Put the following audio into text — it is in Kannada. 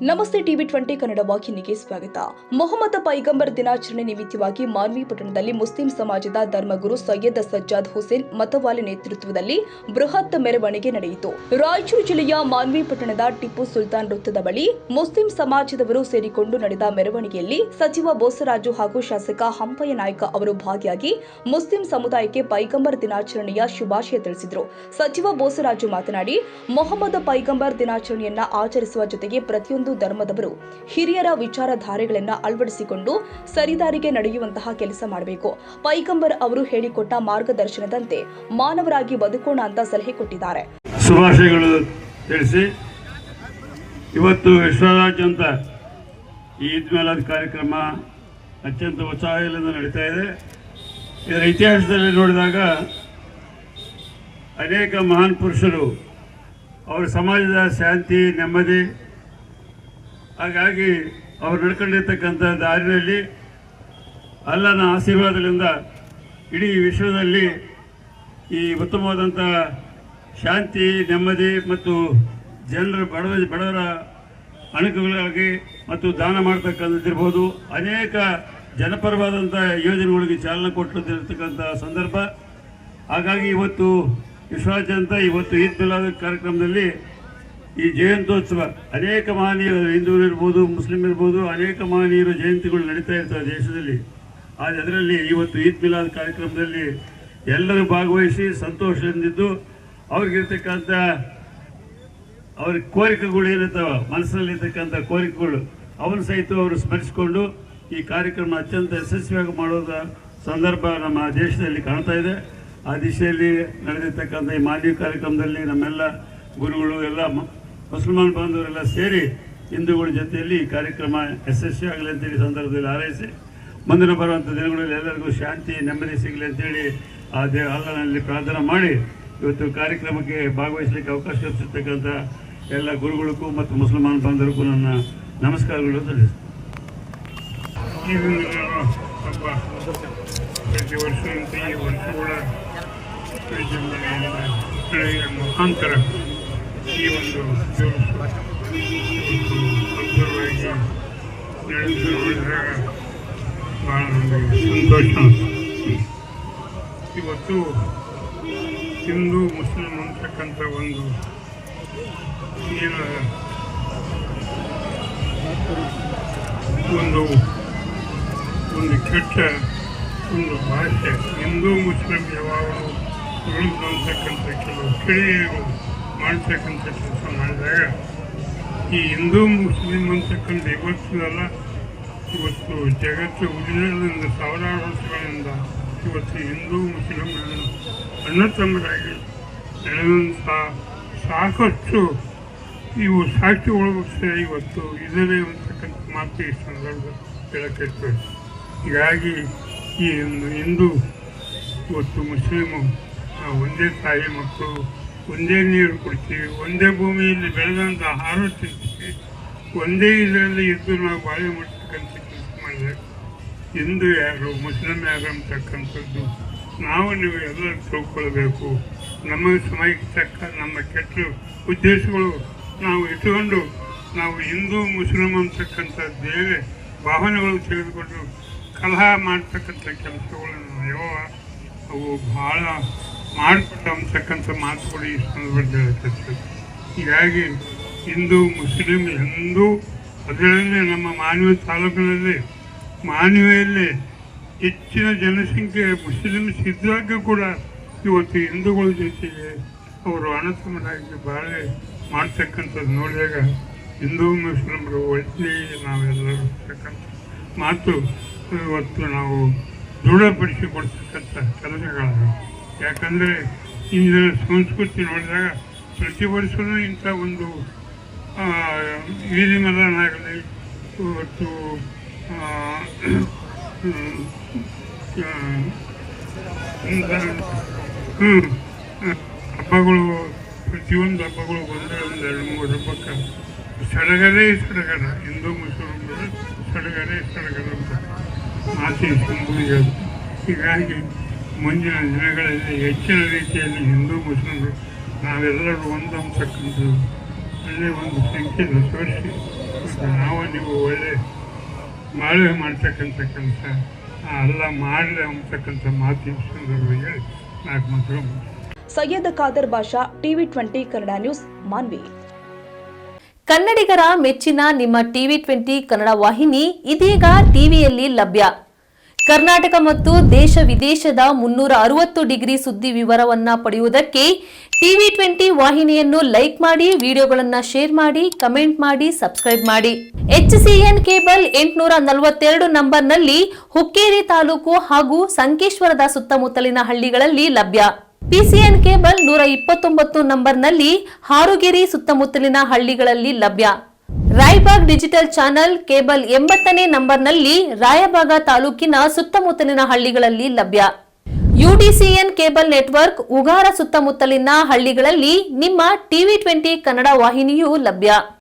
ನಮಸ್ತೆ ಟಿವಿ 20 ಕನ್ನಡ ವಾಹಿನಿಗೆ ಸ್ವಾಗತ. ಮೊಹಮ್ಮದ್ ಪೈಗಂಬರ್ ದಿನಾಚರಣೆ ನಿಮಿತ್ತವಾಗಿ ಮಾನ್ವಿ ಪಟ್ಟಣದಲ್ಲಿ ಮುಸ್ಲಿಂ ಸಮಾಜದ ಧರ್ಮಗುರು ಸೈಯದ್ ಸಜ್ಜಾದ್ ಹುಸೇನ್ ಮತವಾಲೆ ನೇತೃತ್ವದಲ್ಲಿ ಬೃಹತ್ ಮೆರವಣಿಗೆ ನಡೆಯಿತು. ರಾಯಚೂರು ಜಿಲ್ಲೆಯ ಮಾನ್ವಿ ಪಟ್ಟಣದ ಟಿಪ್ಪು ಸುಲ್ತಾನ್ ವೃತ್ತದ ಬಳಿ ಮುಸ್ಲಿಂ ಸಮಾಜದವರು ಸೇರಿಕೊಂಡು ನಡೆದ ಮೆರವಣಿಗೆಯಲ್ಲಿ ಸಚಿವ ಬೋಸರಾಜು ಹಾಗೂ ಶಾಸಕ ಹಂಪಯ್ಯ ನಾಯ್ಕ ಅವರು ಭಾಗಿಯಾಗಿ ಮುಸ್ಲಿಂ ಸಮುದಾಯಕ್ಕೆ ಪೈಗಂಬರ್ ದಿನಾಚರಣೆಯ ಶುಭಾಶಯ ತಿಳಿಸಿದರು. ಸಚಿವ ಬೋಸರಾಜು ಮಾತನಾಡಿ, ಮೊಹಮ್ಮದ್ ಪೈಗಂಬರ್ ದಿನಾಚರಣೆಯನ್ನ ಆಚರಿಸುವ ಜೊತೆಗೆ ಪ್ರತಿಯೊಂದು ಧರ್ಮದವರು ಹಿರಿಯರ ವಿಚಾರಧಾರೆಗಳನ್ನು ಅಳವಡಿಸಿಕೊಂಡು ಸರಿದಾರಿಗೆ ನಡೆಯುವಂತಹ ಕೆಲಸ ಮಾಡಬೇಕು. ಪೈಗಂಬರ್ ಅವರು ಹೇಳಿಕೊಟ್ಟ ಮಾರ್ಗದರ್ಶನದಂತೆ ಮಾನವರಾಗಿ ಬದುಕೋಣ ಅಂತ ಸಲಹೆ ಕೊಟ್ಟಿದ್ದಾರೆ. ಶುಭಾಶಯಗಳು ತಿಳಿಸಿ ಇವತ್ತು ವಿಶ್ವದಾದ್ಯಂತ ಈದ್ ಮಿಲಾದ್ ಕಾರ್ಯಕ್ರಮ ಅತ್ಯಂತ ಉತ್ಸಾಹದಿಂದ ನಡೀತಾ ಇದೆ. ಇದರ ಇತಿಹಾಸದಲ್ಲಿ ನೋಡಿದಾಗ ಅನೇಕ ಮಹಾನ್ ಪುರುಷರು ಅವರ ಸಮಾಜದ ಶಾಂತಿ ನೆಮ್ಮದಿ ಹಾಗಾಗಿ ಅವರು ನಡ್ಕೊಂಡಿರ್ತಕ್ಕಂಥ ದಾರಿಯಲ್ಲಿ ಅಲ್ಲನ ಆಶೀರ್ವಾದಗಳಿಂದ ಇಡೀ ವಿಶ್ವದಲ್ಲಿ ಈ ಉತ್ತಮವಾದಂಥ ಶಾಂತಿ ನೆಮ್ಮದಿ ಮತ್ತು ಜನರ ಬಡವರ ಅಣುಕುಗಳಿಗಾಗಿ ಮತ್ತು ದಾನ ಮಾಡ್ತಕ್ಕಂಥದ್ದಿರ್ಬೋದು, ಅನೇಕ ಜನಪರವಾದಂಥ ಯೋಜನೆಗಳಿಗೆ ಚಾಲನೆ ಕೊಟ್ಟಿರ್ತಕ್ಕಂಥ ಸಂದರ್ಭ. ಹಾಗಾಗಿ ಇವತ್ತು ವಿಶ್ವಾದ್ಯಂತ ಇವತ್ತು ಈದ್ ಮಿಲಾದ್ ಕಾರ್ಯಕ್ರಮದಲ್ಲಿ ಈ ಜಯಂತ್ಯೋತ್ಸವ ಅನೇಕ ಮಹನೀಯರು, ಹಿಂದೂರು ಇರ್ಬೋದು, ಮುಸ್ಲಿಂ ಇರ್ಬೋದು, ಅನೇಕ ಮಹನೀಯರು ಜಯಂತಿಗಳು ನಡೀತಾ ಇರ್ತವೆ ದೇಶದಲ್ಲಿ. ಅದರಲ್ಲಿ ಇವತ್ತು ಈದ್ ಮಿಲಾದ್ ಕಾರ್ಯಕ್ರಮದಲ್ಲಿ ಎಲ್ಲರೂ ಭಾಗವಹಿಸಿ ಸಂತೋಷದಿಂದಿದ್ದು ಅವ್ರಿಗಿರ್ತಕ್ಕಂಥ ಅವ್ರ ಕೋರಿಕೆಗಳು ಏನಿರ್ತಾವೆ, ಮನಸ್ಸಿನಲ್ಲಿರ್ತಕ್ಕಂಥ ಕೋರಿಕೆಗಳು ಅವನು ಸಹಿತ ಅವರು ಸ್ಮರಿಸಿಕೊಂಡು ಈ ಕಾರ್ಯಕ್ರಮ ಅತ್ಯಂತ ಯಶಸ್ವಿಯಾಗಿ ಮಾಡೋದ ಸಂದರ್ಭ ನಮ್ಮ ದೇಶದಲ್ಲಿ ಕಾಣ್ತಾ ಇದೆ. ಆ ದಿಶೆಯಲ್ಲಿ ನಡೆದಿರ್ತಕ್ಕಂಥ ಈ ಮಾನ್ಯ ಕಾರ್ಯಕ್ರಮದಲ್ಲಿ ನಮ್ಮೆಲ್ಲ ಗುರುಗಳು ಎಲ್ಲ ಮುಸಲ್ಮಾನ್ ಬಾಂಧವರೆಲ್ಲ ಸೇರಿ ಹಿಂದೂಗಳ ಜೊತೆಯಲ್ಲಿ ಈ ಕಾರ್ಯಕ್ರಮ ಯಶಸ್ವಿಯಾಗಲಿ ಅಂತೇಳಿ ಸಂದರ್ಭದಲ್ಲಿ ಹಾರೈಸಿ ಮುಂದಿನ ಬರುವಂಥ ದಿನಗಳಲ್ಲಿ ಎಲ್ಲರಿಗೂ ಶಾಂತಿ ನೆಮ್ಮದಿ ಸಿಗಲಿ ಅಂತೇಳಿ ಆ ಅಲ್ಲನಲ್ಲಿ ಪ್ರಾರ್ಥನೆ ಮಾಡಿ ಇವತ್ತು ಕಾರ್ಯಕ್ರಮಕ್ಕೆ ಭಾಗವಹಿಸಲಿಕ್ಕೆ ಅವಕಾಶ ಕಲ್ಪಿಸಿರ್ತಕ್ಕಂಥ ಎಲ್ಲ ಗುರುಗಳಿಗೂ ಮತ್ತು ಮುಸಲ್ಮಾನ್ ಬಾಂಧವರಿಗೂ ನನ್ನ ನಮಸ್ಕಾರಗಳು ತಿಳಿಸ್ತೀನಿ. ಪ್ರತಿ ವರ್ಷದಂತೆ ಈ ವರ್ಷ ಕೂಡ ಮುಖಾಂತರ ಈ ಒಂದು ಅದ್ಭುತವಾಗಿ ನಡೆಸಿದಾಗ ಭಾಳ ನಮಗೆ ಸಂತೋಷ. ಇವತ್ತು ಹಿಂದೂ ಮುಸ್ಲಿಂ ಅಂತಕ್ಕಂಥ ಒಂದು ಏನು ಒಂದು ಕೆಟ್ಟ ಒಂದು ಭಾಷೆ, ಹಿಂದೂ ಮುಸ್ಲಿಂ ಯಾವಾಗಲೂ ಅಂತಕ್ಕಂಥ ಕೆಲವು ಕಿಡಿಗಳು ಮಾಡ್ತಕ್ಕಂಥ ಕೆಲಸ ಮಾಡಿದಾಗ ಈ ಹಿಂದೂ ಮುಸ್ಲಿಂ ಅಂತಕ್ಕಂಥ ಇವತ್ತು ಜಗತ್ತು ಉಳಿದಿಂದ ಸಾವಿರಾರು ವರ್ಷಗಳಿಂದ ಇವತ್ತು ಹಿಂದೂ ಮುಸ್ಲಿಂ ಅಣ್ಣ ತಮ್ಮರಾಗಿ ನಡೆದಂಥ ಸಾಕಷ್ಟು ಇವು ಸಾಕ್ಷಿಗಳು ಇವತ್ತು ಇದರೇ ಅಂತಕ್ಕಂಥ ಮಾತು ಈ ಸಂದರ್ಭ ಹೇಳಕ್ಕೆ. ಹೀಗಾಗಿ ಈ ಒಂದು ಹಿಂದೂ ಇವತ್ತು ಮುಸ್ಲಿಮು ಒಂದೇ ತಾಯಿ ಮಕ್ಕಳು, ಒಂದೇ ನೀರು ಕುಡ್ತೀವಿ, ಒಂದೇ ಭೂಮಿಯಲ್ಲಿ ಬೆಳೆದಂಥ ಆಹಾರ ತಿಂತೀವಿ, ಒಂದೇ ಇದರಲ್ಲಿ ಇದ್ದು ನಾವು ಬಾಳೆ ಮಾಡ್ತಕ್ಕಂಥ ಕೆಲಸ ಮಾಡಿದಾಗ ಹಿಂದೂ ಯಾರು ಮುಸ್ಲಿಂ ಯಾರು ಅಂತಕ್ಕಂಥದ್ದು ನೀವು ಎಲ್ಲರೂ ತಿಳ್ಕೊಳ್ಬೇಕು. ನಮ್ಮ ಸಮಯಕ್ಕೆ ತಕ್ಕ ನಮ್ಮ ಕೆಟ್ಟ ಉದ್ದೇಶಗಳು ನಾವು ಇಟ್ಟುಕೊಂಡು ನಾವು ಹಿಂದೂ ಮುಸ್ಲಿಂ ಅಂತಕ್ಕಂಥ ಬೇರೆ ಭಾವನೆಗಳು ತೆಗೆದುಕೊಂಡು ಕಲಹ ಮಾಡ್ತಕ್ಕಂಥ ಕೆಲಸಗಳನ್ನು ಅವು ಭಾಳ ಮಾಡಿಕೊಟ್ಟು ಅಂತಕ್ಕಂಥ ಮಾತುಗಳು ಈ ಸಂದರ್ಭದಲ್ಲಿ ಹೇಳ್ತದೆ. ಹೀಗಾಗಿ ಹಿಂದೂ ಮುಸ್ಲಿಂ ಎಂದೂ ಅದರಲ್ಲೇ ನಮ್ಮ ಮಾನ್ವಿ ತಾಲೂಕಿನಲ್ಲಿ ಮಾನ್ವಿಯಲ್ಲಿ ಹೆಚ್ಚಿನ ಜನಸಂಖ್ಯೆ ಮುಸ್ಲಿಮ್ಸ್ ಇದ್ದಾಗ ಕೂಡ ಇವತ್ತು ಹಿಂದೂಗಳ ಜೊತೆಗೆ ಅವರು ಅಣ್ಣತಮ್ಮರಾಗಿ ಬಾಳೆ ಮಾಡ್ತಕ್ಕಂಥದ್ದು ನೋಡಿದಾಗ ಹಿಂದೂ ಮುಸ್ಲಿಮರು ಒಳ್ಳೆ ನಾವೆಲ್ಲರೂ ಇರ್ತಕ್ಕಂಥ ಮಾತು ಇವತ್ತು ನಾವು ದೃಢಪಡಿಸಿಕೊಡ್ತಕ್ಕಂಥ ಕೆಲಸಗಳು. ಯಾಕಂದರೆ ಇಂದಿನ ಸಂಸ್ಕೃತಿ ನೋಡಿದಾಗ ಪ್ರತಿ ವರ್ಷವೂ ಇಂಥ ಒಂದು ಈದ್ ಮಿಲಾದ್ನಾಗಲಿ ಇವತ್ತು ಹಬ್ಬಗಳು ಪ್ರತಿಯೊಂದು ಹಬ್ಬಗಳು ಒಂದು 2-3 ಹಬ್ಬಕ್ಕೆ ಸಡಗರೇ ಸಡಗರ, ಹಿಂದೂ ಮುಸ್ಲಿಮರು ಸಡಗರೇ ಸಡಗರ ಅಂತ ಮಾತಿ ಸಂಬಂಧ. ಹೀಗಾಗಿ ಮುಂದಿನ ದಿನಗಳಲ್ಲಿ ಹೆಚ್ಚಿನ ರೀತಿಯಲ್ಲಿ ಹಿಂದೂ ಮುಸ್ಲಿಮರು ನಾವೆಲ್ಲರೂ ಒಂದು ಅಂತಕ್ಕಂಥದ್ದು ಒಳ್ಳೆ ಒಂದು ಸಂಖ್ಯೆಯನ್ನು ತೋರಿಸಿ ನಾವು ನೀವು ಒಳ್ಳೆ ಬಾಳ್ವೆ ಮಾಡ್ತಕ್ಕಂಥ ಕೆಲಸ ಅಲ್ಲ ಮಾಡಲಿ ಅಂತಕ್ಕಂಥ ಮಾತಿನ ಸಂದರ್ಭದಲ್ಲಿ ಹೇಳಿ 4 ಮಾತುಗಳು ಸೈಯದ್ ಖಾದರ್ ಬಾಷಾ, TV20 ಕನ್ನಡ ನ್ಯೂಸ್, ಮಾನ್ವಿ. ಕನ್ನಡಿಗರ ಮೆಚ್ಚಿನ ನಿಮ್ಮ TV20 ಕನ್ನಡ ವಾಹಿನಿ ಇದೀಗ ಟಿವಿಯಲ್ಲಿ ಲಭ್ಯ. ಕರ್ನಾಟಕ ಮತ್ತು ದೇಶ ವಿದೇಶದ 360 ಡಿಗ್ರಿ ಸುದ್ದಿ ವಿವರವನ್ನ ಪಡೆಯುವುದಕ್ಕೆ TV20 ವಾಹಿನಿಯನ್ನು ಲೈಕ್ ಮಾಡಿ, ವಿಡಿಯೋಗಳನ್ನು ಶೇರ್ ಮಾಡಿ, ಕಮೆಂಟ್ ಮಾಡಿ, ಸಬ್ಸ್ಕ್ರೈಬ್ ಮಾಡಿ. HCN ಕೇಬಲ್ 842 ನಂಬರ್ನಲ್ಲಿ ಹುಕ್ಕೇರಿ ತಾಲೂಕು ಹಾಗೂ ಸಂಕೇಶ್ವರದ ಸುತ್ತಮುತ್ತಲಿನ ಹಳ್ಳಿಗಳಲ್ಲಿ ಲಭ್ಯ. PCN ಕೇಬಲ್ 129 ನಂಬರ್ನಲ್ಲಿ ಹಾರುಗೆರೆ ಸುತ್ತಮುತ್ತಲಿನ ಹಳ್ಳಿಗಳಲ್ಲಿ ಲಭ್ಯ. ರಾಯಬಾಗ್ ಡಿಜಿಟಲ್ ಚಾನೆಲ್ ಕೇಬಲ್ 80ನೇ ನಂಬರ್ನಲ್ಲಿ ರಾಯಬಾಗ ತಾಲೂಕಿನ ಸುತ್ತಮುತ್ತಲಿನ ಹಳ್ಳಿಗಳಲ್ಲಿ ಲಭ್ಯ. UDCN ಕೇಬಲ್ ನೆಟ್ವರ್ಕ್ ಉಗಾರ ಸುತ್ತಮುತ್ತಲಿನ ಹಳ್ಳಿಗಳಲ್ಲಿ ನಿಮ್ಮ TV20 ಕನ್ನಡ ವಾಹಿನಿಯೂ ಲಭ್ಯ.